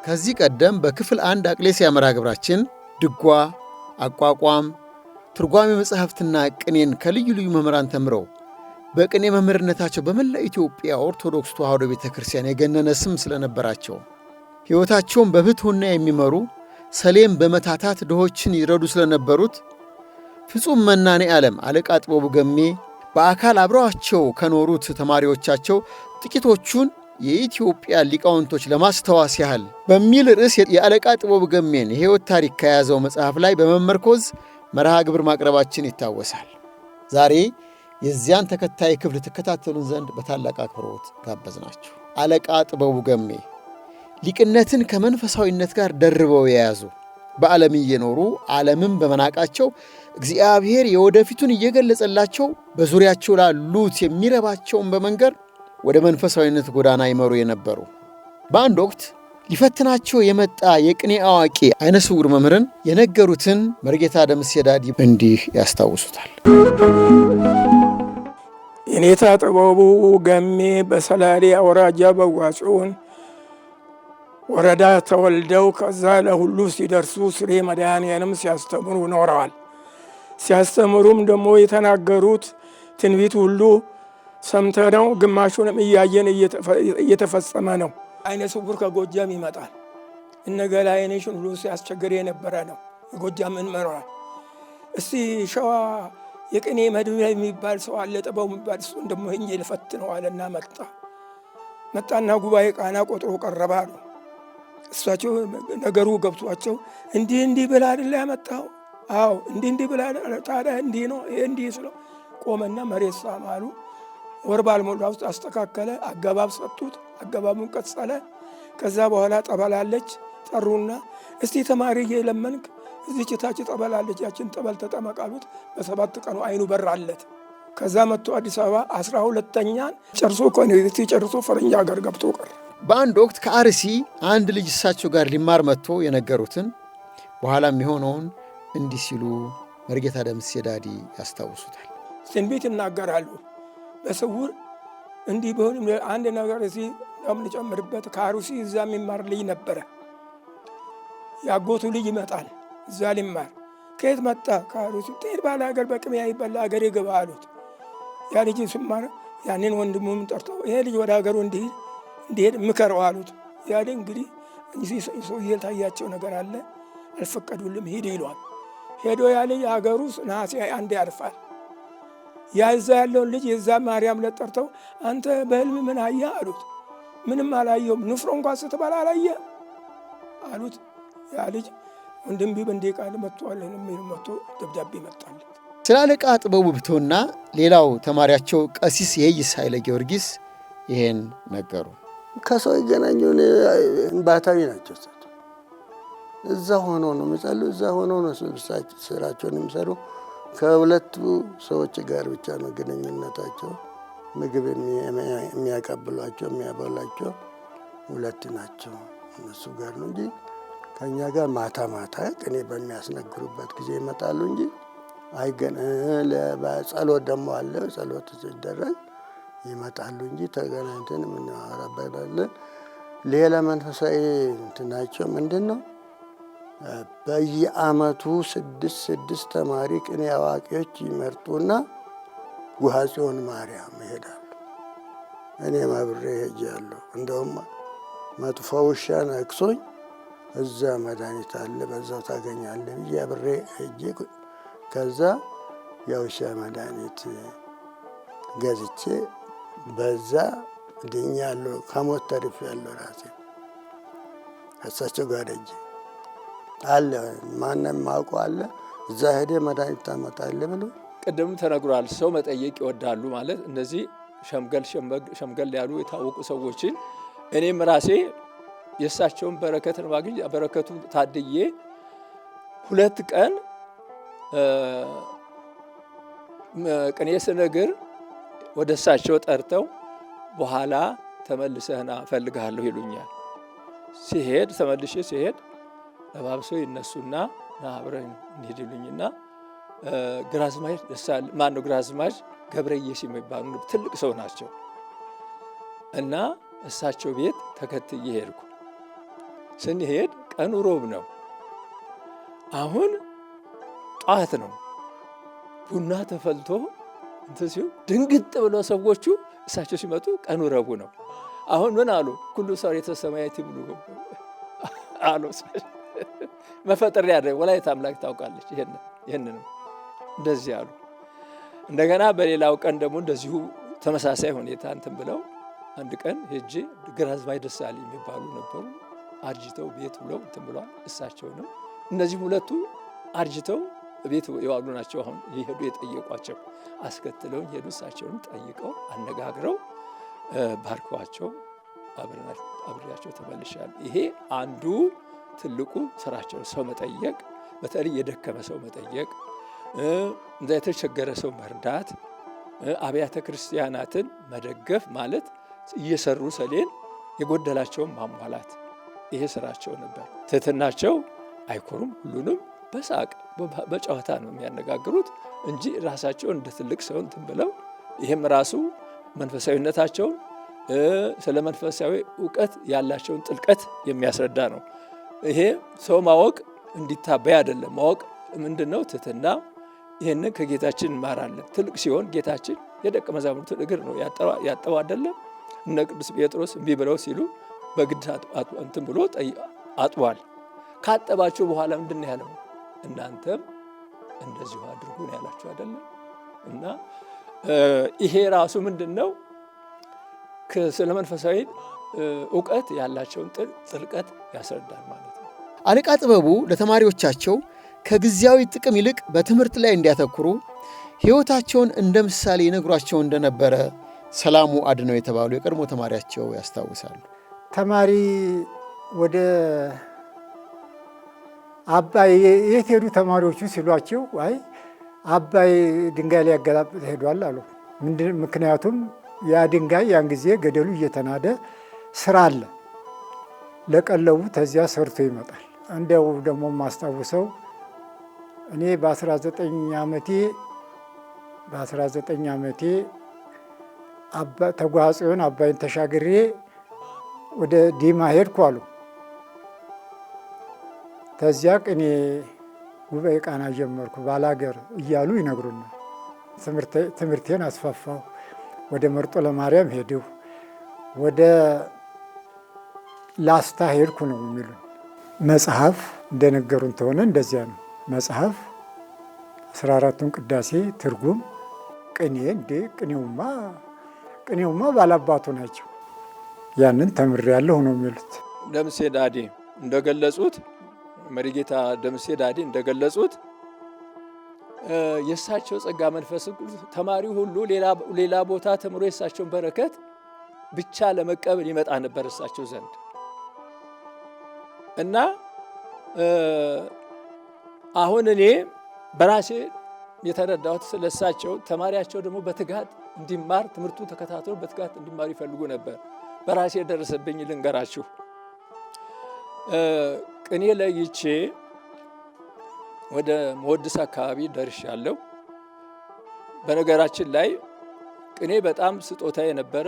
ከዚህ ቀደም በክፍል 1 አቅሌስያ መርሐ ግብራችን ድጓ፣ አቋቋም፣ ትርጓሜ መጻሕፍትና ቅኔን ከልዩ ልዩ መምህራን ተምረው በቅኔ መምህርነታቸው በመላ ኢትዮጵያ ኦርቶዶክስ ተዋሕዶ ቤተ ክርስቲያን የገነነ ስም ስለነበራቸው ሕይወታቸውን በፍትሕና የሚመሩ ሰሌም በመታታት ድሆችን ይረዱ ስለነበሩት ፍጹም መናኔ ዓለም አለቃ ጥበቡ ገሜ በአካል አብረዋቸው ከኖሩት ተማሪዎቻቸው ጥቂቶቹን የኢትዮጵያ ሊቃውንቶች ለማስተዋስ ያህል በሚል ርዕስ የአለቃ ጥበቡ ገሜን የሕይወት ታሪክ ከያዘው መጽሐፍ ላይ በመመርኮዝ መርሐ ግብር ማቅረባችን ይታወሳል። ዛሬ የዚያን ተከታይ ክፍል ትከታተሉን ዘንድ በታላቅ አክብሮት ጋበዝናችሁ። አለቃ ጥበቡ ገሜ ሊቅነትን ከመንፈሳዊነት ጋር ደርበው የያዙ በዓለም እየኖሩ ዓለምን በመናቃቸው እግዚአብሔር የወደፊቱን እየገለጸላቸው በዙሪያቸው ላሉት የሚረባቸውን በመንገር ወደ መንፈሳዊነት ጎዳና ይመሩ የነበሩ በአንድ ወቅት ሊፈትናቸው የመጣ የቅኔ አዋቂ አይነ ስውር መምህርን የነገሩትን መርጌታ ደምሴ ዳዲ እንዲህ ያስታውሱታል። የኔታ ጥበቡ ገሜ በሰላሌ አውራጃ በዋጽዮን ወረዳ ተወልደው ከዛ ለሁሉ ሲደርሱ ስሬ መድኃኔዓለም ሲያስተምሩ ኖረዋል። ሲያስተምሩም ደግሞ የተናገሩት ትንቢት ሁሉ ሰምተነው ግማሹንም እያየን እየተፈጸመ ነው። አይነ ስውር ከጎጃም ይመጣል። እነገላ አይነሽን ሁሉ ሲያስቸግር የነበረ ነው። ጎጃምን መሯል። እስቲ ሸዋ የቅኔ መድብ የሚባል ሰው አለ፣ ጥበቡ የሚባል እሱ ደግሞ እኛ ልፈትነው አለና መጣና ጉባኤ ቃና ቆጥሮ ቀረባ ነው። እሳቸው ነገሩ ገብቷቸው እንዲህ ብላ አይደል ያመጣው? አዎ እንዲህ ብላ ታዲያ እንዲህ ነው ይሄ እንዲህ ስለው ቆመና መሬት ሳማሉ። ወር ባልሞላ ውስጥ አስተካከለ። አገባብ ሰጡት። አገባቡን ቀጸለ። ከዛ በኋላ ጠበላለች ጠሩና እስቲ ተማሪ እየለመንክ እዚች ታች ጠበላለች ያችን ጠበል ተጠመቃሉት። በ7 ቀኑ አይኑ በራለት። ከዛ መጥቶ አዲስ አበባ 12ኛን ጨርሶ ኮኔክቲ ጨርሶ ፈረንጅ ሀገር ገብቶ ቀረ። በአንድ ወቅት ከአርሲ አንድ ልጅ እሳቸው ጋር ሊማር መጥቶ የነገሩትን በኋላም የሆነውን እንዲህ ሲሉ መርጌታ ደምሴ ዳዲ ያስታውሱታል። ትንቢት ይናገራሉ በስውር እንዲህ ቢሆን አንድ ነገር እዚህ ልጨምርበት። ከአርሲ እዛ የሚማር ልጅ ነበረ። ያጎቱ ልጅ ይመጣል እዛ ሊማር። ከየት መጣ? ከአርሲ። ትሄድ ባለ ሀገር በቅሚያ ይበላ ሀገር ይገባ አሉት። ያ ልጅ ሲማር ያንን ወንድሙም ጠርተው ይሄ ልጅ ወደ ሀገሩ እንዲሄድ ምከረው አሉት። ያ ልጅ እንግዲህ ሰውዬ ታያቸው ነገር አለ አልፈቀዱልም፣ ሂድ ይሏል። ሄዶ ያ ልጅ ሀገሩ ነሐሴ 1 ያርፋል። ያዛ ያለውን ልጅ የዛ ማርያም ለጠርተው አንተ በህልም ምን አየህ አሉት። ምንም አላየሁም። ንፍሮ እንኳን ስትበላ አላየህ አሉት። ያ ልጅ ወንድም ቢብ እንዲህ ቃል መጥቷል የሚል መጥቶ ደብዳቤ መጣለት። ስለ አለቃ ጥበቡ ብቶና ሌላው ተማሪያቸው ቀሲስ የይስ ኃይለ ጊዮርጊስ ይሄን ነገሩ። ከሰው ይገናኙን ባታዊ ናቸው። እዛ ሆኖ ነው የሚጸሉ፣ እዛ ሆኖ ነው ስራቸውን የሚሰሩ። ከሁለቱ ሰዎች ጋር ብቻ ነው ግንኙነታቸው። ምግብ የሚያቀብሏቸው የሚያበላቸው 2 ናቸው። እነሱ ጋር ነው እንጂ ከኛ ጋር ማታ ቅኔ በሚያስነግሩበት ጊዜ ይመጣሉ እንጂ ጸሎት ደግሞ አለ። ጸሎት ሲደረግ ይመጣሉ እንጂ ተገናኝተን የምናወራበት። ሌላ መንፈሳዊ እንትናቸው ምንድን ነው? በየዓመቱ 6 ተማሪ ቅኔ አዋቂዎች ይመርጡና ጉሃ ጽዮን ማርያም ይሄዳሉ። እኔም አብሬ ሄጃለሁ። እንደውም መጥፎ ውሻ ነክሶኝ እዛ መድኃኒት አለ በዛው ታገኛለህ ብዬ አብሬ ሄጄ ከዛ የውሻ መድኃኒት ገዝቼ በዛ ድኛለሁ። ከሞት ተርፌያለሁ። ራሴ እሳቸው ጋር ሄጄ አለ ማንም ማውቀው አለ እዛ ሄደ መድኃኒት ታመጣለህ ብሎ ቅድም ተነግሯል። ሰው መጠየቅ ይወዳሉ ማለት እነዚህ ሸምገል ያሉ የታወቁ ሰዎችን እኔም ራሴ የእሳቸውን በረከትን ማግኘት በረከቱን ታድዬ 2 ቀን ቅኔ ስነግር ወደ እሳቸው ጠርተው በኋላ ተመልሰህና እፈልግሃለሁ ይሉኛል። ተመልሼ ሲሄድ ለባብሰው ይነሱና አብረን እንሂድ ይሉኝና ግራዝማች ማነው ግራዝማች ገብረየስ የሚባሉ ትልቅ ሰው ናቸው እና እሳቸው ቤት ተከትዬ ሄድኩ። ስንሄድ ቀኑ ሮብ ነው። አሁን ጠዋት ነው። ቡና ተፈልቶ እንትን ሲሆን ድንግጥ ብለው ሰዎቹ እሳቸው ሲመጡ ቀኑ ረቡዕ ነው። አሁን ምን አሉ? ኩሉ ሰው ሰማያት ይብሉ አሉ። መፈጠሪያ ያደ ወላዲተ አምላክ ታውቃለች። ይሄንንም እንደዚህ አሉ። እንደገና በሌላው ቀን ደግሞ እንደዚሁ ተመሳሳይ ሁኔታ እንትን ብለው አንድ ቀን ሄጄ ግራዝማች ደሳለኝ የሚባሉ ነበሩ። አርጅተው ቤት ብለው እንትን ብለዋል። እሳቸውንም እነዚህ ሁለቱ አርጅተው ቤት የዋሉ ናቸው። አሁን ይሄዱ የጠየቋቸው አስከትለው ሄዱ። እሳቸውንም ጠይቀው አነጋግረው ባርከዋቸው አብሬያቸው ተመልሻለሁ። ይሄ አንዱ ትልቁ ስራቸው ሰው መጠየቅ፣ በተለይ የደከመ ሰው መጠየቅ፣ እንደ የተቸገረ ሰው መርዳት፣ አብያተ ክርስቲያናትን መደገፍ ማለት እየሰሩ ሰሌን የጎደላቸውን ማሟላት፣ ይሄ ስራቸው ነበር። ትህትናቸው አይኮሩም። ሁሉንም በሳቅ በጨዋታ ነው የሚያነጋግሩት እንጂ ራሳቸውን እንደ ትልቅ ሰው እንትን ብለው ይህም ራሱ መንፈሳዊነታቸውን ስለ መንፈሳዊ እውቀት ያላቸውን ጥልቀት የሚያስረዳ ነው። ይሄ ሰው ማወቅ እንዲታበይ አይደለም። ማወቅ ምንድን ነው? ትህትና። ይህንን ከጌታችን እንማራለን። ትልቅ ሲሆን ጌታችን የደቀ መዛሙርቱን እግር ነው ያጠበው አይደለም? እነ ቅዱስ ጴጥሮስ እምቢ ብለው ሲሉ በግድ እንትን ብሎ አጥቧል። ካጠባቸው በኋላ ምንድን ያለው? እናንተም እንደዚሁ አድርጉ ነው ያላቸው አይደለም? እና ይሄ ራሱ ምንድን ነው? ስለ መንፈሳዊ እውቀት ያላቸውን ጥልቀት ያስረዳል ማለት ነው። አለቃ ጥበቡ ለተማሪዎቻቸው ከጊዜያዊ ጥቅም ይልቅ በትምህርት ላይ እንዲያተኩሩ ሕይወታቸውን እንደ ምሳሌ ይነግሯቸው እንደነበረ ሰላሙ አድነው የተባሉ የቀድሞ ተማሪያቸው ያስታውሳሉ። ተማሪ ወደ አባይ የት ሄዱ ተማሪዎቹ ሲሏቸው፣ አይ አባይ ድንጋይ ሊያገላብጥ ሄዷል አሉ። ምክንያቱም ያ ድንጋይ ያን ጊዜ ገደሉ እየተናደ ስራ አለ፣ ለቀለቡ ተዚያ ሰርቶ ይመጣል። እንዲያው ደግሞ የማስታውሰው እኔ በ19 ዓመቴ ተጓጽዮን አባይን ተሻግሬ ወደ ዲማ ሄድኩ አሉ። ተዚያ ቅኔ ጉባኤ ቃና ጀመርኩ ባላገር እያሉ ይነግሩናል። ትምህርቴን አስፋፋሁ። ወደ መርጦ ለማርያም ሄድሁ፣ ወደ ላስታ ሄድኩ ነው የሚሉ መጽሐፍ እንደነገሩን ተሆነ እንደዚያ ነው። መጽሐፍ 14ቱን ቅዳሴ ትርጉም፣ ቅኔ እንዴ ቅኔውማ ባላባቱ ናቸው። ያንን ተምሬያለሁ ነው የሚሉት። ደምሴ ዳዴ እንደገለጹት መሪጌታ ደምሴ ዳዴ እንደገለጹት የእሳቸው ጸጋ መንፈስ ተማሪው ሁሉ ሌላ ቦታ ተምሮ የእሳቸውን በረከት ብቻ ለመቀበል ይመጣ ነበር እሳቸው ዘንድ እና አሁን እኔ በራሴ የተረዳሁት ስለሳቸው ተማሪያቸው ደግሞ በትጋት እንዲማር ትምህርቱ ተከታትሎ በትጋት እንዲማሩ ይፈልጉ ነበር። በራሴ የደረሰብኝ ልንገራችሁ። ቅኔ ለይቼ ወደ መወድስ አካባቢ ደርሻለሁ። በነገራችን ላይ ቅኔ በጣም ስጦታ የነበረ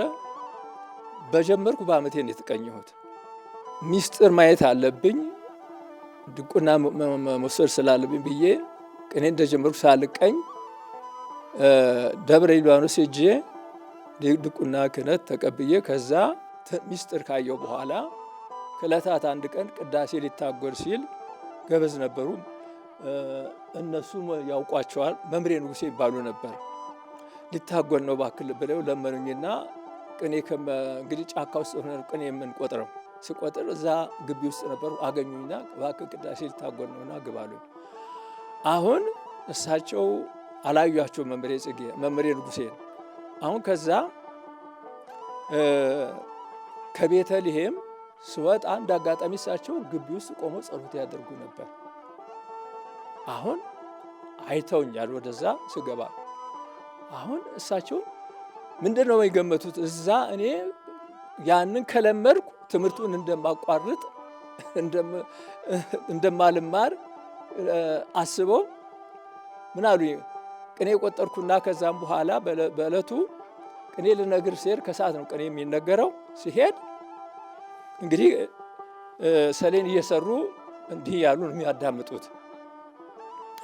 በጀመርኩ በዓመቴ ነው የተቀኘሁት። ሚስጥር ማየት አለብኝ ድቁና መውሰድ ስላለብኝ ብዬ ቅኔ እንደጀመርኩ ሳልቀኝ ደብረ ሊባኖስ ሄጄ ድቁና ክህነት ተቀብዬ ከዛ ሚስጥር ካየው በኋላ ከዕለታት አንድ ቀን ቅዳሴ ሊታጎል ሲል ገበዝ ነበሩ። እነሱ ያውቋቸዋል። መምሬ ንጉሴ ይባሉ ነበር። ሊታጎል ነው እባክህ ብለው ለመኑኝና ቅኔ እንግዲህ ጫካ ውስጥ ሆነ ቅኔ የምንቆጥረው ስቆጥር እዛ ግቢ ውስጥ ነበሩ። አገኙኝና እባክህ ቅዳሴ ሊታጎል ነውና ግባሉኝ። አሁን እሳቸው አላዩአቸው መምሬ ንጉሴ። አሁን ከዛ ከቤተልሔም ስወጣ አንድ አጋጣሚ እሳቸው ግቢ ውስጥ ቆመው ጸሎት ያደርጉ ነበር። አሁን አይተውኛል። ወደዛ ስገባ አሁን እሳቸው ምንድን ነው የገመቱት? እዛ እኔ ያንን ከለመድኩ ትምህርቱን እንደማቋርጥ እንደማልማር አስበው ምን አሉኝ? ቅኔ ቆጠርኩና ከዛም በኋላ በዕለቱ ቅኔ ልነግር ሲሄድ ከሰዓት ነው ቅኔ የሚነገረው። ሲሄድ እንግዲህ ሰሌን እየሰሩ እንዲህ ያሉ ነው የሚያዳምጡት።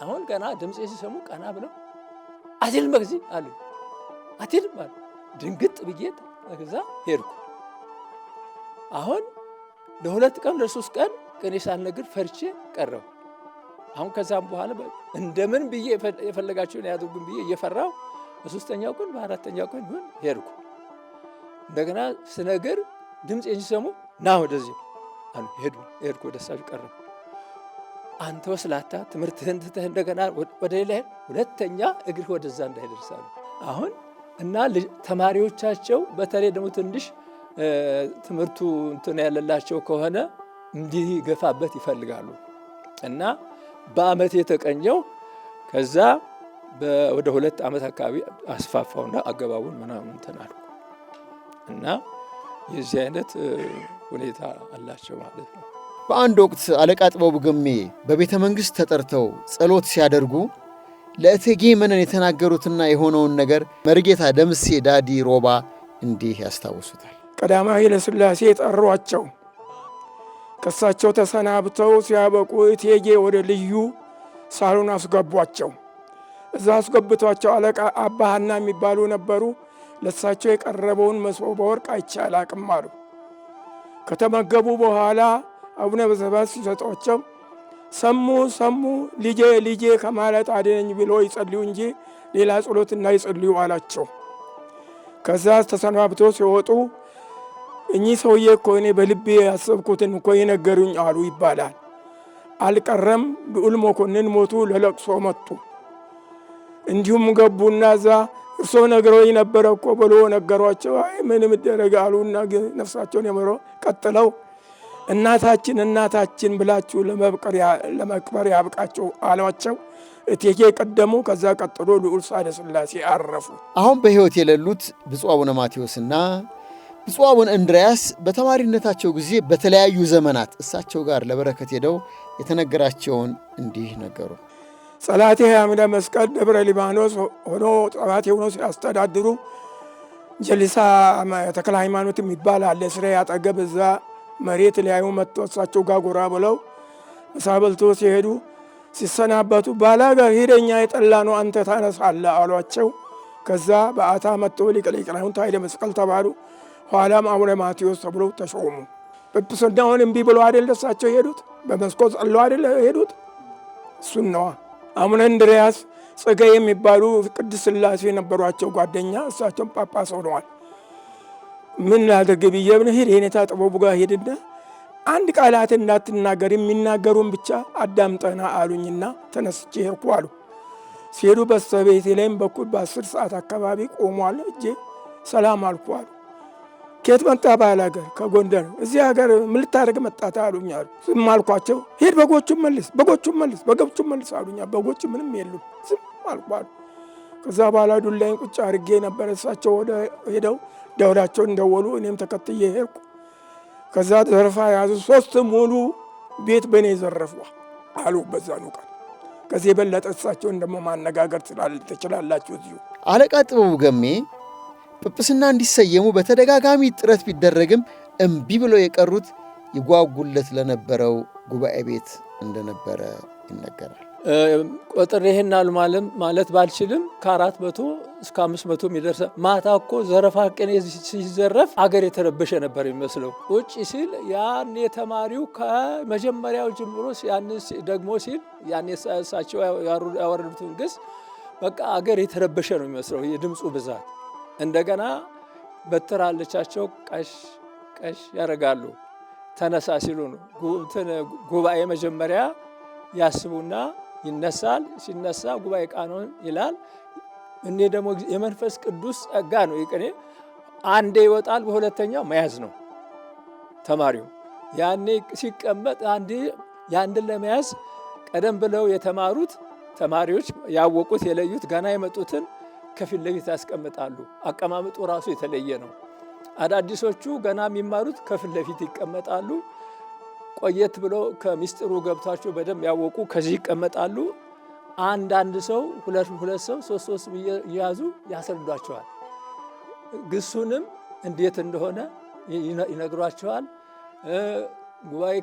አሁን ገና ድምፄ ሲሰሙ ቀና ብለው አትልም በዚህ አሉ። አትልም አሉ። ድንግጥ ብዬ ከዛ ሄድኩ። አሁን ለ2 ቀን ለ3 ቀን ቅኔ ሳልነግር ፈርቼ ቀረው። አሁን ከዛም በኋላ እንደምን ብዬ የፈለጋቸውን ያድርጉን ብዬ እየፈራው በ3ኛው ቀን በ4ኛው ቀን ይሁን ሄድኩ። እንደገና ስነግር ድምፄን ሲሰሙ ና ወደዚህ አሉ። ሄድኩ ወደ እሳቸው ቀረው። አንተ ወስላታ ትምህርትህን ትተህ እንደገና ወደ ሌላ ሁለተኛ እግርህ ወደዛ እንዳይደርሳሉ። አሁን እና ተማሪዎቻቸው በተለይ ደግሞ ትንሽ ትምህርቱ እንትን ያለላቸው ከሆነ እንዲገፋበት ይፈልጋሉ እና በአመት የተቀኘው ከዛ ወደ 2 ዓመት አካባቢ አስፋፋውና አገባቡን ምናምን እንትን አልኩ እና የዚህ አይነት ሁኔታ አላቸው ማለት ነው። በአንድ ወቅት አለቃ ጥበቡ ገሜ በቤተ መንግሥት ተጠርተው ጸሎት ሲያደርጉ ለእቴጌ መነን የተናገሩትና የሆነውን ነገር መርጌታ ደምሴ ዳዲ ሮባ እንዲህ ያስታውሱታል። ቀዳማዊ ኃይለ ሥላሴ ጠሯቸው። ከሳቸው ተሰናብተው ሲያበቁ እቴጌ ወደ ልዩ ሳሎን አስገቧቸው። እዛ አስገብቷቸው አለቃ አባ ሐና የሚባሉ ነበሩ። ለሳቸው የቀረበውን መሶበ ወርቅ አይቼ አላቅም አሉ። ከተመገቡ በኋላ አቡነ በሰባት ሲሰጧቸው ሰሙ ልጄ ከማለት አድነኝ ብሎ ይጸልዩ እንጂ ሌላ ጸሎትና ይጸልዩ አላቸው። ከዛ ተሰናብቶ ሲወጡ እኚህ ሰውዬ እኮ እኔ በልቤ ያሰብኩትን እኮ የነገሩኝ አሉ ይባላል። አልቀረም ልዑል መኮንን ሞቱ፣ ለለቅሶ መጡ። እንዲሁም ገቡና እዛ እርሶ ነግረውኝ ነበረ እኮ ብሎ ነገሯቸው። አይ ምንም ይደረግ አሉና ነፍሳቸውን የመሮ ቀጥለው እናታችን ብላችሁ ለመቅበር ያብቃቸው አሏቸው። እቴጌ ቀደሙ። ከዛ ቀጥሎ ልዑል ሳህለ ሥላሴ አረፉ። አሁን በሕይወት የሌሉት ብፁዕ አቡነ ማቴዎስና ብፁዕ አቡነ እንድርያስ በተማሪነታቸው ጊዜ በተለያዩ ዘመናት እሳቸው ጋር ለበረከት ሄደው የተነገራቸውን እንዲህ ነገሩ። ጸላቴ አምደ መስቀል ደብረ ሊባኖስ ሆኖ ጸባቴ ሆኖ ሲያስተዳድሩ ጀሊሳ ተክለ ሃይማኖት የሚባል አለ ስሬ ያጠገብ እዛ መሬት ሊያዩ መጥቶ እሳቸው ጋር ጎራ ብለው ምሳ በልቶ ሲሄዱ ሲሰናበቱ ባላገር ሂደኛ የጠላ ነው አንተ ታነሳለህ አሏቸው። ከዛ በአታ መጥቶ ሊቀ ሊቃውንት ኃይለ መስቀል ተባሉ። ኋላም አቡነ ማቴዎስ ተብለው ተሾሙ። ጵጵስናውን እምቢ ብለው አይደል እሳቸው ሄዱት፣ በመስኮት ጸለው አይደል ሄዱት። እሱን ነዋ። አቡነ እንድርያስ ጸጋዬ የሚባሉ ቅድስት ሥላሴ የነበሯቸው ጓደኛ እሳቸውም ጳጳስ ሆነዋል። ምን ላድርግ ብዬ ሄድ የኔታ ጥበቡ ጋር ሄድና አንድ ቃላት እንዳትናገር የሚናገሩን ብቻ አዳምጠና አሉኝና ተነስቼ ሄድኩ አሉ። ሲሄዱ በስተቤቴ ላይም በኩል በ10 ሰዓት አካባቢ ቆሟል። እጄ ሰላም አልኩ አሉ። ከየት መጣ? ባል ሀገር ከጎንደር። እዚህ ሀገር ምን ልታደርግ መጣት አሉኝ አሉ። ዝም አልኳቸው። ሄድ በጎቹን መልስ አሉኛ። በጎቹ ምንም የሉም ዝም አልኩ አሉ። ከዛ በኋላ ዱላይን ቁጭ አድርጌ ነበር። እሳቸው ወደ ሄደው ደውላቸውን እንደወሉ እኔም ተከትዬ ሄድኩ። ከዛ ዘረፋ ያዙ። 3 ሙሉ ቤት በእኔ ዘረፉ አሉ በዛኑ ቀን። ከዚህ የበለጠ እሳቸው እንደማነጋገር ትችላላችሁ። እዚሁ አለቃ ጥበቡ ገሜ ጵጵስና እንዲሰየሙ በተደጋጋሚ ጥረት ቢደረግም እምቢ ብለው የቀሩት ይጓጉለት ለነበረው ጉባኤ ቤት እንደነበረ ይነገራል። ቁጥር ይሄን አሉ ማለት ባልችልም ከ400 እስከ 500 የሚደርስ ማታ እኮ ዘረፋ ቅኔ ሲዘረፍ አገር የተረበሸ ነበር የሚመስለው። ውጭ ሲል ያን የተማሪው ከመጀመሪያው ጀምሮ ያን ደግሞ ሲል ያን እሳቸው ያወረዱትን ግስ በቃ አገር የተረበሸ ነው የሚመስለው የድምፁ ብዛት። እንደገና በትር አለቻቸው ቀሽ ያደርጋሉ። ተነሳ ሲሉ ነው ጉባኤ መጀመሪያ ያስቡና ይነሳል። ሲነሳ ጉባኤ ቃኖን ይላል። እኔ ደግሞ የመንፈስ ቅዱስ ጸጋ ነው። ይቅኔ አንዴ ይወጣል፣ በሁለተኛው መያዝ ነው ተማሪው። ያኔ ሲቀመጥ አንዴ ያንድን ለመያዝ ቀደም ብለው የተማሩት ተማሪዎች ያወቁት የለዩት ገና የመጡትን ከፊት ለፊት ያስቀምጣሉ። አቀማመጡ ራሱ የተለየ ነው። አዳዲሶቹ ገና የሚማሩት ከፊት ለፊት ይቀመጣሉ። ቆየት ብሎ ከሚስጥሩ ገብታቸው በደንብ ያወቁ ከዚህ ይቀመጣሉ። አንዳንድ ሰው ሁለት ሰው ሶስት እየያዙ ያስረዷቸዋል። ግሱንም እንዴት እንደሆነ ይነግሯቸዋል። ጉባኤ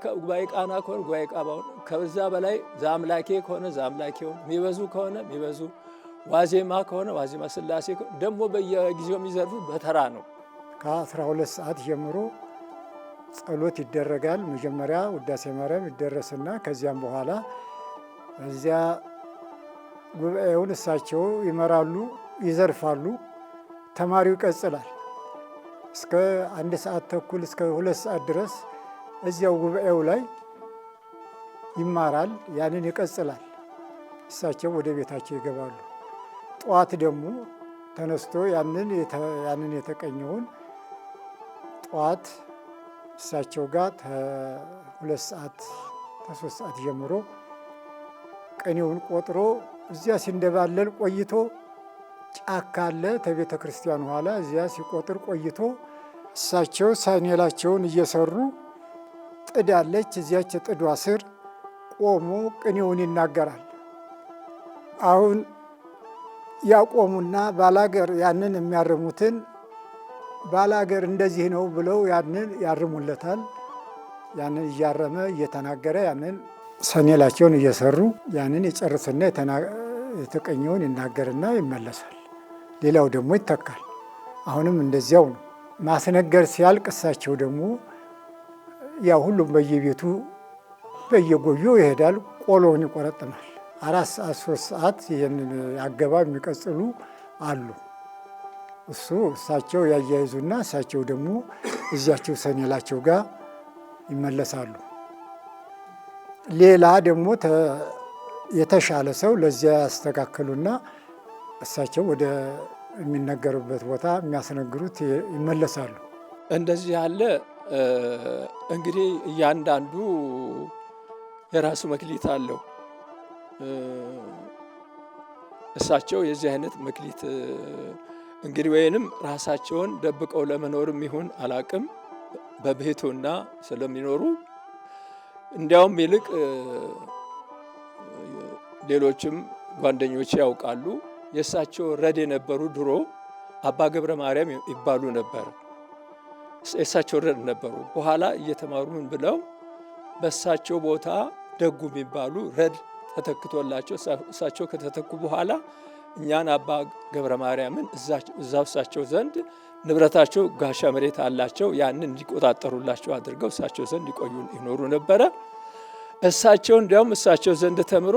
ቃና ከሆነ ጉባኤ ቃናውን፣ ከዛ በላይ ዘአምላኬ ከሆነ ዘአምላኬውን፣ የሚበዙ ከሆነ የሚበዙ፣ ዋዜማ ከሆነ ዋዜማ ሥላሴ ደግሞ በየጊዜው የሚዘርፉ በተራ ነው። ከ12 ሰዓት ጀምሮ ጸሎት ይደረጋል። መጀመሪያ ውዳሴ ማርያም ይደረስና ከዚያም በኋላ እዚያ ጉባኤውን እሳቸው ይመራሉ፣ ይዘርፋሉ። ተማሪው ይቀጽላል። እስከ 1 ሰዓት ተኩል እስከ 2 ሰዓት ድረስ እዚያው ጉባኤው ላይ ይማራል። ያንን ይቀጽላል። እሳቸው ወደ ቤታቸው ይገባሉ። ጠዋት ደግሞ ተነስቶ ያንን የተቀኘውን ጠዋት እሳቸው ጋር ከ2 ሰዓት ከ3 ሰዓት ጀምሮ ቅኔውን ቆጥሮ እዚያ ሲንደባለል ቆይቶ ጫካ አለ ከቤተ ክርስቲያኑ ኋላ እዚያ ሲቆጥር ቆይቶ እሳቸው ሳኔላቸውን እየሰሩ ጥድ አለች። እዚያች ጥዷ ስር ቆሞ ቅኔውን ይናገራል። አሁን ያቆሙና ባላገር ያንን የሚያርሙትን ባላገር እንደዚህ ነው ብለው ያንን ያርሙለታል። ያንን እያረመ እየተናገረ ያንን ሰኔላቸውን እየሰሩ ያንን የጨርስና የተቀኘውን ይናገርና ይመለሳል። ሌላው ደግሞ ይተካል። አሁንም እንደዚያው ነው። ማስነገር ሲያልቅ እሳቸው ደግሞ ያው ሁሉም በየቤቱ በየጎጆው ይሄዳል። ቆሎውን ይቆረጥማል። 4 ሰዓት 3 ሰዓት ይህንን አገባብ የሚቀጽሉ አሉ። እሳቸው ያያይዙና እሳቸው ደግሞ እዚያቸው ሰኔላቸው ጋር ይመለሳሉ። ሌላ ደግሞ የተሻለ ሰው ለዚያ ያስተካከሉና እሳቸው ወደ የሚነገሩበት ቦታ የሚያስነግሩት ይመለሳሉ። እንደዚህ ያለ እንግዲህ እያንዳንዱ የራሱ መክሊት አለው። እሳቸው የዚህ አይነት መክሊት እንግዲህ ወይንም ራሳቸውን ደብቀው ለመኖርም ይሁን አላቅም በቤቱና ስለሚኖሩ እንዲያውም ይልቅ ሌሎችም ጓደኞች ያውቃሉ። የእሳቸው ረድ የነበሩ ድሮ አባ ገብረ ማርያም ይባሉ ነበር። የእሳቸው ረድ ነበሩ። በኋላ እየተማሩ ምን ብለው በእሳቸው ቦታ ደጉ የሚባሉ ረድ ተተክቶላቸው እሳቸው ከተተኩ በኋላ እኛን አባ ገብረ ማርያምን እዛው እሳቸው ዘንድ ንብረታቸው ጋሻ መሬት አላቸው። ያንን እንዲቆጣጠሩላቸው አድርገው እሳቸው ዘንድ ይኖሩ ነበረ። እሳቸው እንዲያውም እሳቸው ዘንድ ተምሮ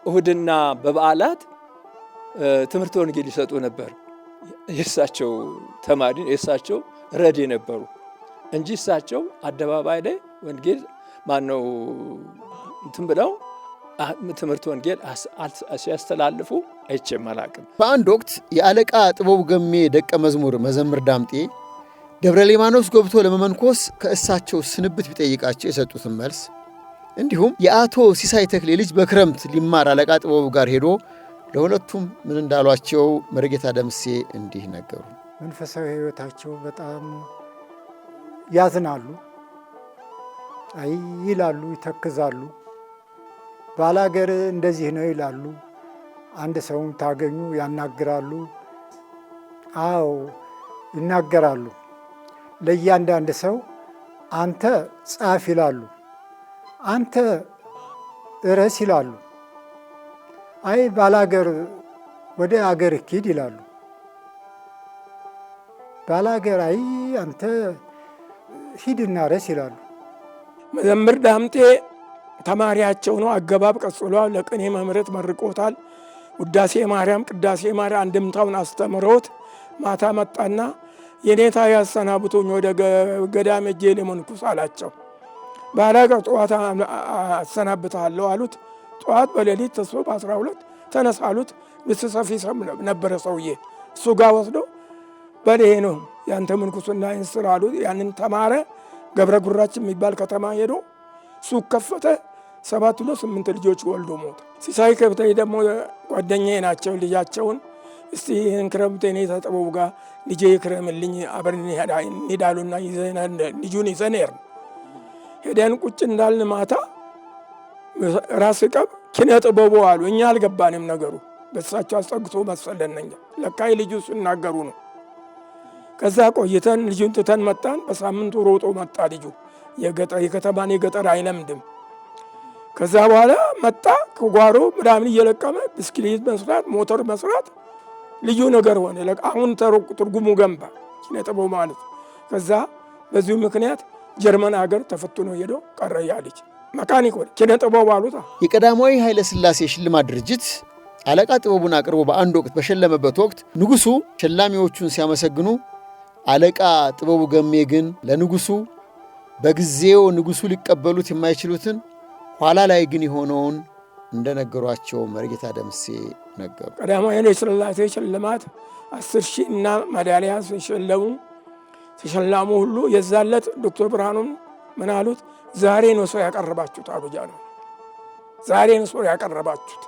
እሁድና በበዓላት ትምህርት ወንጌል ይሰጡ ነበር። የእሳቸው ተማሪ የእሳቸው ረድ ነበሩ እንጂ እሳቸው አደባባይ ላይ ወንጌል ማነው እንትን ብለው ትምህርት ወንጌል ሲያስተላልፉ አይቼም አላቅም። በአንድ ወቅት የአለቃ ጥበቡ ገሜ ደቀ መዝሙር መዘምር ዳምጤ ደብረ ሊባኖስ ገብቶ ለመመንኮስ ከእሳቸው ስንብት ቢጠይቃቸው የሰጡትን መልስ እንዲሁም የአቶ ሲሳይ ተክሌ ልጅ በክረምት ሊማር አለቃ ጥበቡ ጋር ሄዶ ለሁለቱም ምን እንዳሏቸው መርጌታ ደምሴ እንዲህ ነገሩ። መንፈሳዊ ሕይወታቸው በጣም ያዝናሉ፣ አይ ይላሉ፣ ይተክዛሉ። ባላገር እንደዚህ ነው ይላሉ። አንድ ሰውም ታገኙ ያናግራሉ። አዎ ይናገራሉ። ለእያንዳንድ ሰው አንተ ጻፍ ይላሉ፣ አንተ እረስ ይላሉ። አይ ባላገር ወደ አገር ሂድ ይላሉ። ባላገር አይ አንተ ሂድና ረስ ይላሉ። መዘምር ዳምጤ ተማሪያቸው ነው። አገባብ ቀጽሏ ለቅኔ መምህረት መርቆታል። ውዳሴ ማርያም ቅዳሴ ማርያም አንድምታውን አስተምረውት ማታ መጣና የኔታ ያሰናብቶኝ ወደ ገዳም ሄጄ ልመንኩስ አላቸው። ባላገር ጠዋት አሰናብታለሁ አሉት። ጠዋት በሌሊት ተስፎ በ12 ተነሳሉት። ልስሰፊ ነበረ ሰውዬ እሱ ጋር ወስዶ በሌ ነው ያንተ ምንኩስና ይንስር አሉት። ያንን ተማረ። ገብረ ጉራች የሚባል ከተማ ሄዶ ሱቅ ከፈተ። 7 ነው 8 ልጆች ወልዶ ሞተ። ሲሳይ ከብተይ ደግሞ ጓደኛዬ ናቸው። ልጃቸውን እስቲ ይህን ክረምት እኔ ተጠበቡ ጋር ልጄ ይክረምልኝ አብረን እንሄዳሉና ልጁን ይዘን ሄድን። ሄደን ቁጭ እንዳልን ማታ ራስ ቀብ ኪነ ጥበቡ አሉ። እኛ አልገባንም ነገሩ። በሳቸው አስጠግቶ መሰለን እኛ ለካ ልጁ ሲናገሩ ነው። ከዛ ቆይተን ልጁን ትተን መጣን። በሳምንቱ ሮጦ መጣ ልጁ። የከተማን የገጠር አይለምድም። ከዛ በኋላ መጣ ከጓሮ ምናምን እየለቀመ ብስክሌት መስራት፣ ሞተር መስራት ልዩ ነገር ሆነ። አሁን ትርጉሙ ገንባ ኪነ ጥበቡ ማለት። ከዛ በዚሁ ምክንያት ጀርመን ሀገር ተፈትኖ ሄዶ ቀረ። ያ ልጅ መካኒክ ሆነ። ኪነ ጥበቡ አሉት። የቀዳማዊ ኃይለ ሥላሴ ሽልማት ድርጅት አለቃ ጥበቡን አቅርቦ በአንድ ወቅት በሸለመበት ወቅት ንጉሡ ሸላሚዎቹን ሲያመሰግኑ፣ አለቃ ጥበቡ ገሜ ግን ለንጉሡ በጊዜው ንጉሡ ሊቀበሉት የማይችሉትን ኋላ ላይ ግን የሆነውን እንደነገሯቸው መርጌታ ደምሴ ነገሩ። ቀዳማዊ ኃይለ ሥላሴ ሽልማት 10,000 እና ሜዳሊያ ሲሸላሙ ሁሉ የዛለት ዶክተር ብርሃኑም ምን አሉት? ዛሬ ነው ሰው ያቀረባችሁት አሉ። ጃኖ ዛሬ ነው ሰው ያቀረባችሁት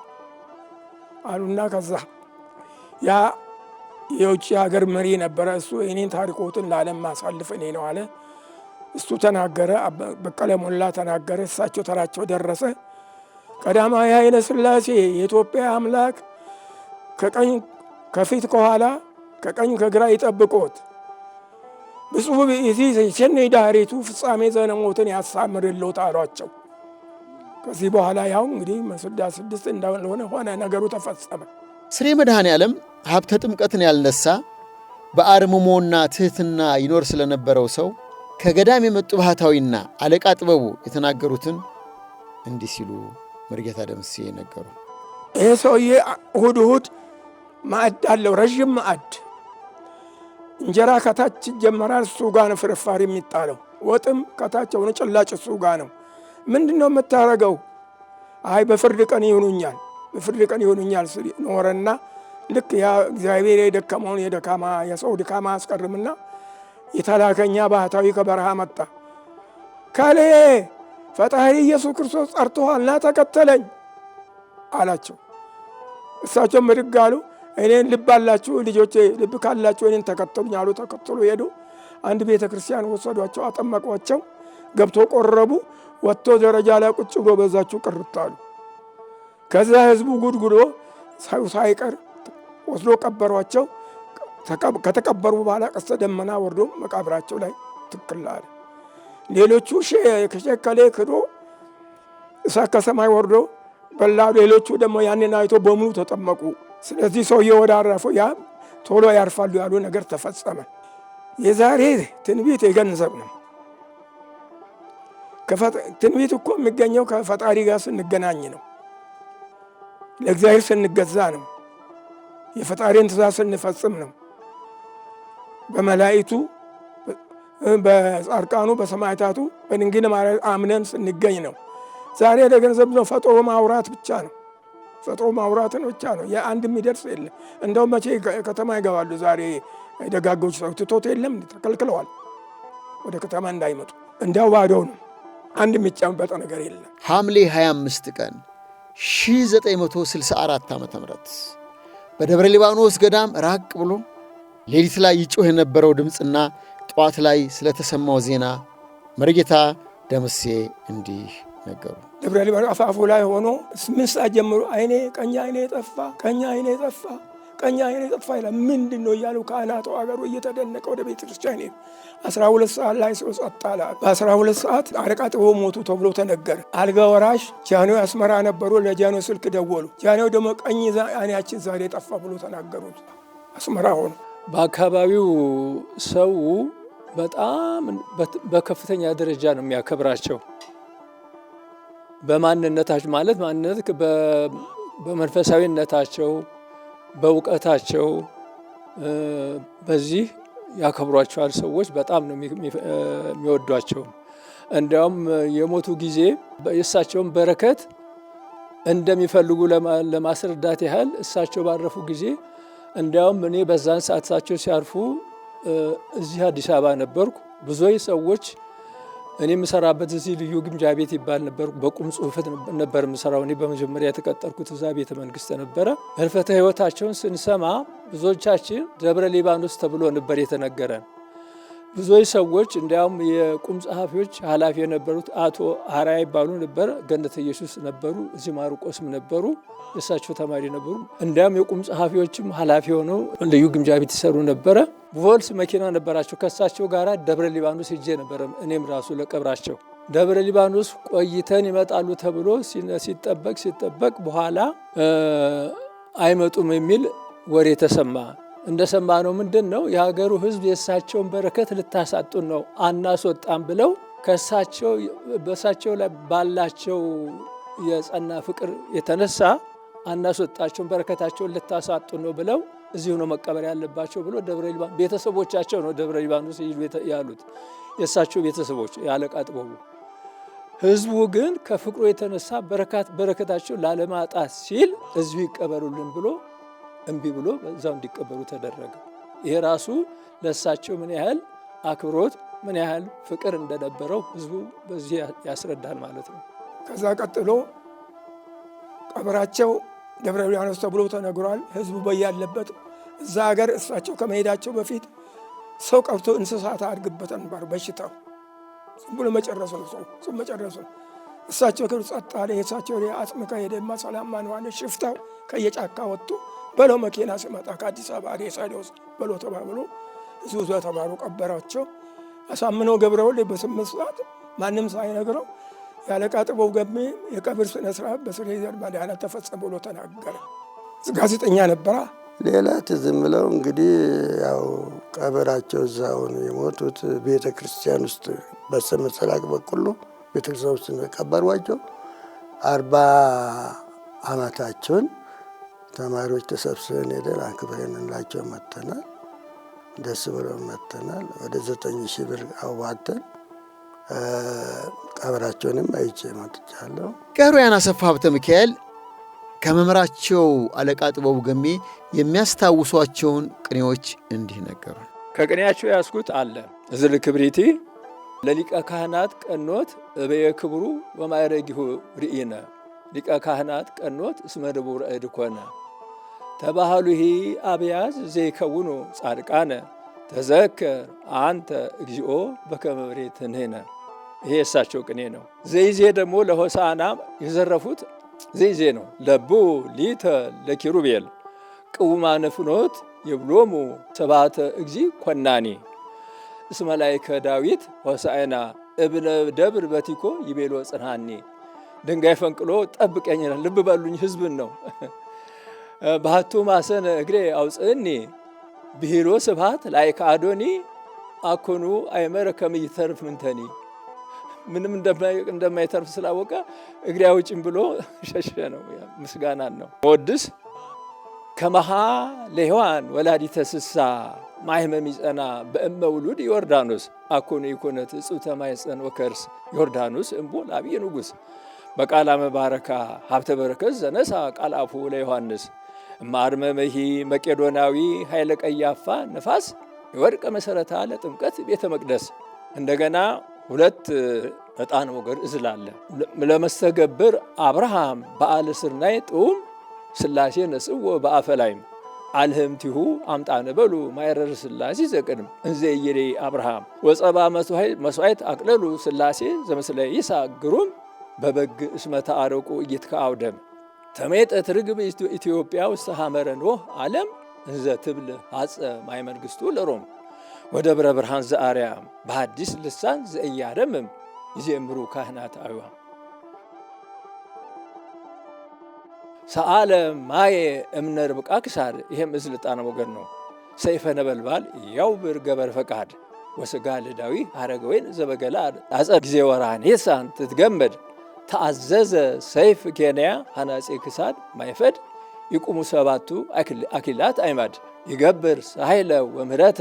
አሉና ከዛ ያ የውጭ ሀገር መሪ ነበረ። እሱ እኔን ታሪኮትን ለዓለም ማሳልፍ እኔ ነው አለ። እሱ ተናገረ። በቀለ ሞላ ተናገረ። እሳቸው ተራቸው ደረሰ። ቀዳማዊ ኃይለ ሥላሴ የኢትዮጵያ አምላክ ከቀኝ ከፊት ከኋላ ከቀኝ ከግራ ይጠብቆት፣ ብፁዕ ብእሲ ሸነይ ዳህሪቱ ፍጻሜ ዘነሞትን ያሳምርልዎት አሏቸው። ከዚህ በኋላ ያው እንግዲህ መስዳ 6 እንደሆነ ሆነ፣ ነገሩ ተፈጸመ። ስሬ መድኃኔ ዓለም ሀብተ ጥምቀትን ያልነሳ በአርምሞና ትሕትና ይኖር ስለነበረው ሰው ከገዳም የመጡ ባህታዊና አለቃ ጥበቡ የተናገሩትን እንዲህ ሲሉ መርጌታ ደምሴ ነገሩ። ይህ ሰውዬ እሁድ እሁድ ማዕድ አለው፣ ረዥም ማዕድ። እንጀራ ከታች ይጀመራል፣ እሱ ጋር ነው ፍርፋሪ የሚጣለው። ወጥም ከታች ሆነ ጭላጭ እሱ ጋር ነው። ምንድን ነው የምታረገው? አይ በፍርድ ቀን ይሆኑኛል፣ በፍርድ ቀን ይሆኑኛል ኖረና ልክ ያ እግዚአብሔር የደከመውን የሰው ድካማ አስቀርምና የተላከኛ ባህታዊ ከበረሃ መጣ። ካሌ ፈጣሪ ኢየሱስ ክርስቶስ ጠርቶሃልና ተከተለኝ አላቸው። እሳቸው ምድግ አሉ። እኔን ልብ አላችሁ ልጆቼ፣ ልብ ካላችሁ እኔን ተከተሉኝ አሉ። ተከተሉ ሄዱ። አንድ ቤተ ክርስቲያን ወሰዷቸው፣ አጠመቋቸው። ገብቶ ቆረቡ። ወጥቶ ደረጃ ላይ ቁጭ ብሎ በዛችሁ ቅርት አሉ። ከዛ ህዝቡ ጉድጉዶ ሳይቀር ወስዶ ቀበሯቸው። ከተቀበሩ በኋላ ቀስተ ደመና ወርዶ መቃብራቸው ላይ ትክል አለ። ሌሎቹ ከሸከሌ ክዶ እሳት ከሰማይ ወርዶ በላ። ሌሎቹ ደግሞ ያንን አይቶ በሙሉ ተጠመቁ። ስለዚህ ሰውዬው ወደ አረፈው ያ ቶሎ ያርፋሉ ያሉ ነገር ተፈጸመ። የዛሬ ትንቢት የገንዘብ ነው። ትንቢት እኮ የሚገኘው ከፈጣሪ ጋር ስንገናኝ ነው። ለእግዚአብሔር ስንገዛ ነው። የፈጣሪን ትእዛዝ ስንፈጽም ነው። በመላእክቱ፣ በጻድቃኑ፣ በሰማዕታቱ፣ በድንግል ማርያም አምነን ስንገኝ ነው። ዛሬ ለገንዘብ ነው። ፈጥሮ ማውራት ብቻ ነው። ፈጥሮ ማውራትን ብቻ ነው። የአንድ የሚደርስ የለም። እንደውም መቼ ከተማ ይገባሉ? ዛሬ ደጋጎች ሰው ትቶት የለም ተከልክለዋል። ወደ ከተማ እንዳይመጡ እንዲያው ባዶ ነው። አንድ የሚጨምበጠ ነገር የለም። ሐምሌ 25 ቀን 1964 ዓ.ም በደብረ ሊባኖስ ገዳም ራቅ ብሎ ሌሊት ላይ ይጮህ የነበረው ድምፅና ጠዋት ላይ ስለተሰማው ዜና መርጌታ ደምሴ እንዲህ ነገሩ። ደብረ ሊባኖስ አፋፉ ላይ ሆኖ 8 ሰዓት ጀምሮ ቀኝ አይኔ ጠፋ፣ ቀኝ አይኔ ጠፋ፣ ቀኝ አይኔ ጠፋ ይላል። ምንድን ነው እያሉ ካህናቱ አገሩ እየተደነቀ ወደ ቤተ ክርስቲያን ሄዱ። 12 ሰዓት ላይ ሰው ጸጥ አለ። በ12 ሰዓት አለቃ ጥበቡ ሞቱ ተብሎ ተነገረ። አልጋ ወራሽ ጃንሆይ አስመራ ነበሩ። ለጃንሆይ ስልክ ደወሉ። ጃንሆይ ደግሞ ቀኝ አይናችን ዛሬ ጠፋ ብሎ ተናገሩት። አስመራ ሆኑ። በአካባቢው ሰው በጣም በከፍተኛ ደረጃ ነው የሚያከብራቸው። በማንነታቸው ማለት ማንነት በመንፈሳዊነታቸው፣ በእውቀታቸው በዚህ ያከብሯቸዋል። ሰዎች በጣም ነው የሚወዷቸው። እንዲያውም የሞቱ ጊዜ የእሳቸውን በረከት እንደሚፈልጉ ለማስረዳት ያህል እሳቸው ባረፉ ጊዜ እንዲያውም እኔ በዛን ሰዓት እሳቸው ሲያርፉ እዚህ አዲስ አበባ ነበርኩ። ብዙዎች ሰዎች እኔ የምሰራበት እዚህ ልዩ ግምጃ ቤት ይባል ነበር። በቁም ጽሑፈት ነበር የምሰራው። እኔ በመጀመሪያ የተቀጠርኩት እዛ ቤተ መንግስት ነበረ። ህልፈተ ህይወታቸውን ስንሰማ ብዙዎቻችን ደብረ ሊባኖስ ተብሎ ነበር የተነገረን። ብዙዎች ሰዎች እንዲያውም የቁም ጸሐፊዎች ኃላፊ የነበሩት አቶ አርአያ ይባሉ ነበር። ገነተ ኢየሱስ ነበሩ፣ እዚህ ማርቆስም ነበሩ፣ የእሳቸው ተማሪ ነበሩ። እንዲያውም የቁም ጸሐፊዎችም ኃላፊ ሆነው ልዩ ግምጃ ቤት ይሰሩ ነበረ። ቮልስ መኪና ነበራቸው። ከእሳቸው ጋር ደብረ ሊባኖስ ሄጄ ነበረ፣ እኔም ራሱ ለቀብራቸው። ደብረ ሊባኖስ ቆይተን ይመጣሉ ተብሎ ሲጠበቅ በኋላ አይመጡም የሚል ወሬ ተሰማ። እንደሰማ ነው ምንድን ነው የሀገሩ ሕዝብ የእሳቸውን በረከት ልታሳጡን ነው አናስወጣም ብለው በእሳቸው ላይ ባላቸው የጸና ፍቅር የተነሳ አናስወጣቸውን በረከታቸውን ልታሳጡን ነው ብለው እዚሁ ነው መቀበር ያለባቸው ብሎ ደብረ ሊባኖስ ቤተሰቦቻቸው ነው ደብረ ሊባኖስ ያሉት የእሳቸው ቤተሰቦች የአለቃ ጥበቡ። ሕዝቡ ግን ከፍቅሩ የተነሳ በረከታቸው ላለማጣት ሲል እዚሁ ይቀበሩልን ብሎ እምቢ ብሎ በዛው እንዲቀበሩ ተደረገ። ይሄ ራሱ ለእሳቸው ምን ያህል አክብሮት ምን ያህል ፍቅር እንደነበረው ሕዝቡ በዚህ ያስረዳል ማለት ነው። ከዛ ቀጥሎ ቀብራቸው ደብረ ሊባኖስ ተብሎ ተነግሯል። ሕዝቡ በያለበት እዛ ሀገር እሳቸው ከመሄዳቸው በፊት ሰው ቀብቶ እንስሳት አድርግበት ነበር። በሽታው ዝም ብሎ መጨረሱ ነው። ሰው መጨረሱ ነው። እሳቸው ክብር ጸጥ አለ። የእሳቸው አጽም ከሄደማ ሰላም ማንዋለ። ሽፍታው ከየጫካ ወጥቶ በለው መኪና ሲመጣ ከአዲስ አበባ ሬሳ ሊወስድ በለው ተባብሎ እዚሁ ተባሉ። ቀበራቸው። አሳምነው ገብረወልድ በ8 ሰዓት ማንም ሳይነግረው የአለቃ ጥበቡ ገሜ የቀብር ስነ ስርዓት በስሬዘር መድኃኒት ተፈጸመ ብሎ ተናገረ። ጋዜጠኛ ነበራ። ሌላ ትዝ የምለው እንግዲህ ያው ቀበራቸው እዛውን የሞቱት ቤተ ክርስቲያን ውስጥ በስተምስራቅ በኩል ቤተ ክርስቲያን ውስጥ ቀበሯቸው። 40 ዓመታቸውን ተማሪዎች ተሰብስበን ሄደን አክብረንላቸው መጥተናል። ደስ ብሎ መጥተናል። ወደ 9,000 ብር አዋጥተን ቀብራቸውንም አይቼ መጥቻለሁ። ቀህሩያን አሰፋ ሀብተ ሚካኤል ከመምህራቸው አለቃ ጥበቡ ገሜ የሚያስታውሷቸውን ቅኔዎች እንዲህ ነገሩ። ከቅኔያቸው ያስኩት አለ እዝል ክብሪቲ ለሊቀ ካህናት ቀኖት እበየ ክብሩ ወማዕረጊሁ ርኢነ ሊቀ ካህናት ቀኖት እስመ ድቡር እድ ኮነ ተባህሉሂ አብያዝ ዘይከውኑ ጻድቃነ ተዘከር አንተ እግዚኦ በከመ ብሬትንህነ። ይሄ የእሳቸው ቅኔ ነው። ዘይዜ ደግሞ ለሆሳዕና የዘረፉት ዘይዜ ነው። ለቡ ሊተ ለኪሩቤል ቅውማነ ፍኖት ይብሎሙ ሰባተ እግዚ ኮናኒ እስመ ላይከ ዳዊት ሆሳዕና እብነ ደብር በቲኮ ይቤሎ ጽንሃኒ። ድንጋይ ፈንቅሎ ጠብቀኝ። ልብ በሉኝ ህዝብን ነው። ባህቱ ማሰነ እግሬ አውፅእኒ ብሂሎ ስብሃት ላይከ አዶኒ አኮኑ አይመረ ከመ ይተርፍ ምንተኒ። ምንም እንደማይተርፍ ስላወቀ እግሬ አውጭኝ ብሎ ሸሸ ነው። ምስጋናን ነው። ወድስ ከመሃ ለሔዋን ወላዲተ ስሳ ማይመም ይጸና በእመ ውሉድ ዮርዳኖስ አኮኑ ይኮነት እጹተ ማይጸን ወከርስ ዮርዳኖስ እምቦ ለአብየ ንጉሥ በቃላ መባረካ ሀብተ በረከት ዘነሳ ቃል አፉ ለዮሐንስ እማርመመሂ መቄዶናዊ ኃይለ ቀያፋ ነፋስ የወድቀ መሰረታ ለጥምቀት ቤተ መቅደስ። እንደገና 2 ዕጣን ሞገር እዝላለ ለመስተገብር አብርሃም በዓለ ስርናይ ጥዑም ስላሴ ነጽዎ በአፈላይም አልህምቲሁ አምጣነ በሉ ማይረር ስላሴ ዘቅድም እንዘ ይሬ አብርሃም ወጸባ መስዋዕት አቅለሉ ስላሴ ዘመስለ ይስሐቅ ግሩም በበግ እስመተ አረቁ እይትከአውደም ተሜጠት ርግብ ኢትዮጵያ ውስተ ሐመረ ኖህ ዓለም እንዘ ትብል ሐጸ ማይ መንግሥቱ ለሮም ወደብረ ብርሃን ዘአርያም በሐዲስ ልሳን ዘእያደምም ይዜምሩ ካህናት አዋ ሰአለ ማየ እምነ ርብቃ ክሳድ። ይሄም እዝል ዕጣነ ሞገር ነው። ሰይፈ ነበልባል ያውብር ገበር ፈቃድ ወስጋ ለዳዊ አረገወይን ዘበገላድ አጸድ ጊዜ ወራን የሳን ትትገመድ ተአዘዘ ሰይፍ ኬንያ ሐናፄ ክሳድ ማይፈድ ይቁሙ 7 አኪላት አይማድ ይገብር ኃይለ ወምህረተ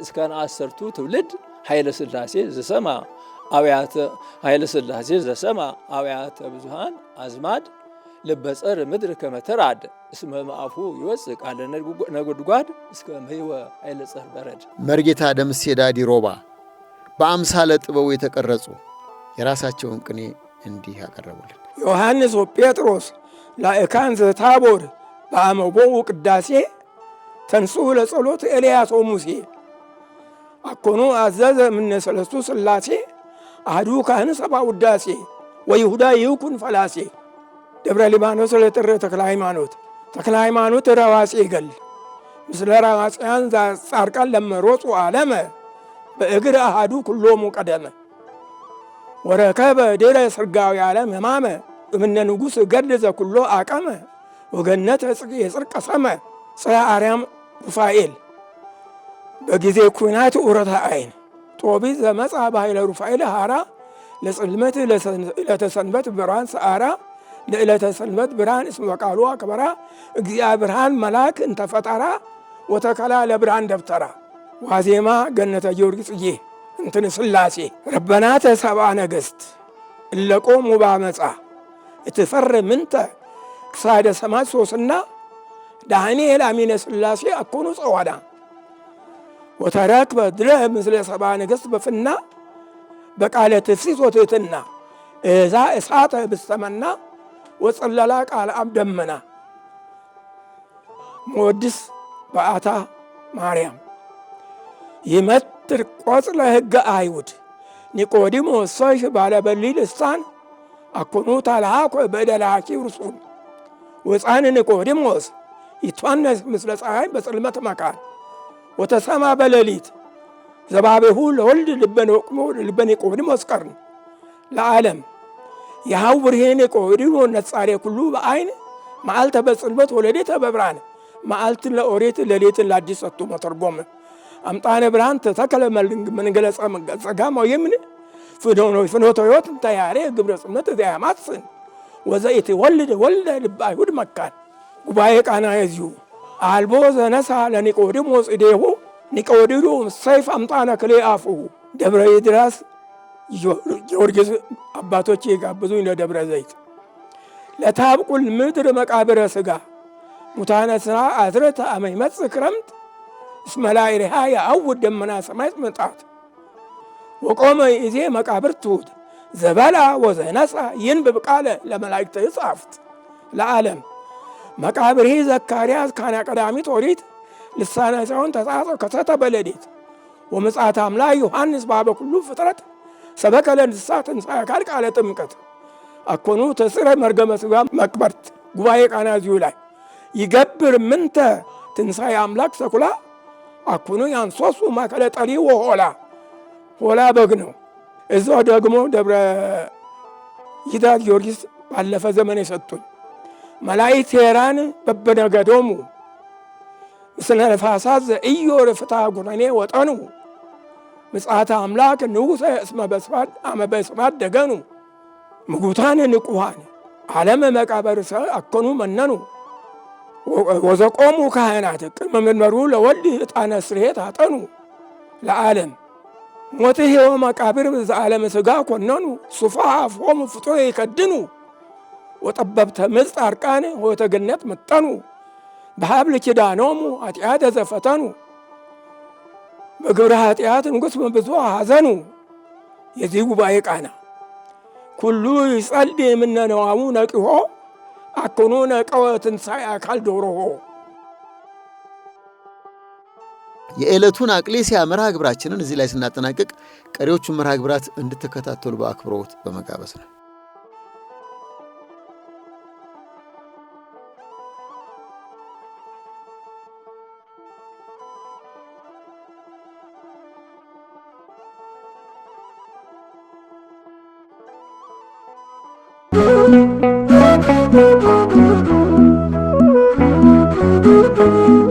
እስከ 10ቱ ትውልድ ኃይለ ሥላሴ ዘሰማ አብያተ ኃይለ ሥላሴ ዘሰማ አብያተ ብዙሃን አዝማድ ልበጸር ምድር ከመተራድ እስመ ማአፉ ይወፅእ ቃለ ነጎድጓድ እስከ ምህወ ኃይለ ጸር በረድ። መርጌታ ደምሴ ዳዲ ሮባ በአምሳለ ጥበቡ የተቀረጹ የራሳቸውን ቅኔ እንዲህ ያቀረቡልን። ዮሐንስ ወጴጥሮስ ላእካን ዘታቦር በአመቦው ቅዳሴ ተንሥኡ ለጸሎት ኤልያስ ወሙሴ አኮኑ አዘዘ እምነ ሰለስቱ ሥላሴ አሐዱ ካህን ሰብአ ውዳሴ ወይሁዳ ይኩን ፈላሴ። ደብረ ሊባኖስ ለጥር ተክለ ሃይማኖት ረዋሴ ገል ምስለ ረዋጽያን ጻርቃን ለመሮጹ ዓለመ በእግር አሐዱ ኩሎሙ ቀደመ ወረከበ ድኅረ ሥርጋዊ ዓለም ሕማመ እምነ ንጉሥ ገድል ዘኩሎ አቀመ ወገነተ የጽርቀ ሰመ ጽርሐ አርያም ሩፋኤል በጊዜ ኩናት ዑረተ ዓይን ጦቢት ዘመጽአ በኃይለ ሩፋኤል ሐራ ለጽልመት ለተሰንበት ብርሃን ሰዓራ ለዕለተ ሰንበት ብርሃን እስመ በቃሉ አክበራ እግዚአ ብርሃን መልአክ እንተፈጠራ ወተከላ ለብርሃን ደብተራ ዋዜማ ገነተ ጊዮርጊስ ጽጌ እንትን ሥላሴ ረበናተ ሰብአ ነገሥት እለቆሙ በአመፃ እትፈር ምንተ ክሳደ ሰማይ ሶስና ዳንኤል አሚነ ሥላሴ አኮኑ ጸዋዳ ወተረክበ ድረ ምስለ ሰብአ ነገሥት በፍና በቃለ ትፍሲት ወትሕትና እዛ እሳተ ብስተመና ወጸለላ ቃለ አብ ደመና ሞድስ በአታ ማርያም ይመትር ቆጽለ ሕገ አይሁድ ኒቆዲሞስ ሰይፍ ባለ በሊል ልሳን አኮኑ ታልሃኮ በደላኪ ርሱን ወፃን ኒቆዲሞስ ይትዋነስ ምስለ ፀሐይ በጽልመት መካን ወተሰማ በሌሊት ዘባቤሁ ለወልድ ልበ ኒቆዲሞስ ቀርን ለዓለም የሐውር ይሄ ኒቆዲሞስ ነጻሬ ኩሉ በአይን መዓልተ በጽልመት ወለዴተ በብርሃን መዓልትን ለኦሬት ሌሊትን ለአዲስ ሰጥቶ መተርጎም አምጣነ ብርሃን ተተከለ መንገለ ጸጋማ የምን ፍኖተ ሕይወት እንተያሬ ግብረ ጽልመት ዘያማስን ወዘኢት ወልደ ልበ አይሁድ መካን ጉባኤ ቃና የዚሁ አልቦ ዘነሳ ለኒቆዲሞስ እዴሁ ኒቆዲሞስ ሰይፍ አምጣነ ክሌ አፉሁ ደብረ ይድራስ ጊዮርጊስ አባቶች የጋበዙኝ ለደብረ ዘይት ለታብቁል ምድር መቃብረ ሥጋ ሙታነ ሥራ አዝረተ አመ ይመጽእ ክረምት እስመ ላዕሌሃ የዐውድ ደመና ሰማይ መጣት ወቆመ ይእዜ መቃብር ትሑት ዘበላ ወዘነሳ ይንብብ ቃለ ለመላእክተ ይጻፍት ለዓለም መቃብር ዘካርያስ ካና ቀዳሚት ኦሪት ልሳነ ሳይሆን ተጻጸ ከሰተ በለዴት ወምጽአተ አምላክ ዮሐንስ ባበ ኩሉ ፍጥረት ሰበከ ለንስሐ ትንሣኤ አካል ቃለ ጥምቀት አኮኑ ተስረ መርገመ ሥጋ መቅበርት ጉባኤ ቃና እዚሁ ላይ ይገብር ምንተ ትንሣኤ አምላክ ሰኩላ አኮኑ ያንሶሱ ማከለ ጠሊ ሆላ በግ ነው። እዛው ደግሞ ደብረ ይዳት ጊዮርጊስ ባለፈ ዘመን የሰጡን መላእክት ሄራን በበነገዶሙ ምስለ ነፋሳት ዘኢዮር ፍትሐ ጉረኔ ወጠኑ ምጽአተ አምላክ ንጉሠ እስመ በስፋት አመ በስፋት ደገኑ ምጉታን ንቁሃን ዓለመ መቃብር አኮኑ መነኑ ወዘቆሙ ካህናት ቅድመ መንበሩ ለወልድ ዕጣነ ስርየት አጠኑ ለዓለም ሞት ሕያው መቃብር ዘዓለመ ሥጋ ኮነኑ ሱፋ አፍሆሙ ፍጡር ይከድኑ ወጠበብተ ምጽ አርቃን ሆተ ገነት መጠኑ በሀብል ኪዳኖሙ ኃጢአተ ዘፈተኑ በግብረ ኃጢአት ንጉሥ ብዙ ሐዘኑ። የዚህ ጉባኤ ቃና ኩሉ ይጸልይ እምነ ነዋሙ ነቂሆ አኮኑ ነቀወ ትንሣኤ አካል ዶሮሆ። የዕለቱን አቅሌስያ መርሃ ግብራችንን እዚህ ላይ ስናጠናቅቅ ቀሪዎቹን መርሃ ግብራት እንድትከታተሉ በአክብሮት በመጋበዝ ነው። Thank you.